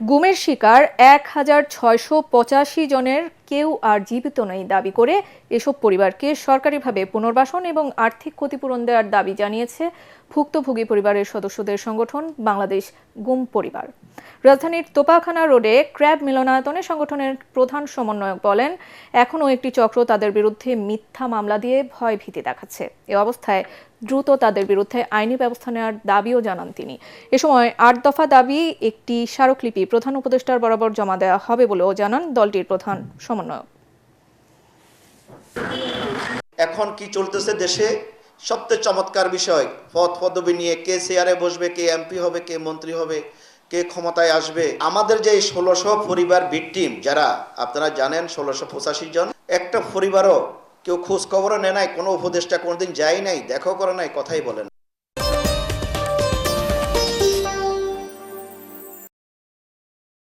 গুমের শিকার ১,৬৮৫ জনের কেউ আর জীবিত নেই দাবি করে এসব পরিবারকে সরকারিভাবে পুনর্বাসন এবং আর্থিক ক্ষতিপূরণ দেওয়ার দাবি জানিয়েছে ভুক্তভোগী পরিবারের সদস্যদের সংগঠন বাংলাদেশ গুম পরিবার। রাজধানীর তোপাখানা রোডে ক্র্যাব মিলনায়তনে সংগঠনের প্রধান সমন্বয়ক বলেন, এখনও একটি চক্র তাদের বিরুদ্ধে মিথ্যা মামলা দিয়ে ভয়ভীতি দেখাচ্ছে। এ অবস্থায় দ্রুত তাদের বিরুদ্ধে আইনি ব্যবস্থা নেওয়ার দাবিও জানান তিনি। এ সময় ৮ দফা দাবি একটি স্মারকলিপি প্রধান উপদেষ্টার বরাবর জমা দেওয়া হবে বলেও জানান দলটির প্রধান সমন্বয়ক। এখন কি চলতেছে দেশে, সবচেয়ে চমৎকার বিষয়, পদ পদবি নিয়ে কে চেয়ারে বসবে, কে এমপি হবে, কে মন্ত্রী হবে, কে ক্ষমতায় আসবে। আমাদের যে ১৬০০ পরিবার ভিকটিম, যারা আপনারা জানেন ১৬৮৫ জন, একটা পরিবারও কেউ খোঁজ খবরও নেয় নাই, কোনো উপদেষ্টা কোনোদিন যায় নাই, দেখাও করে নাই, কথাই বলেন।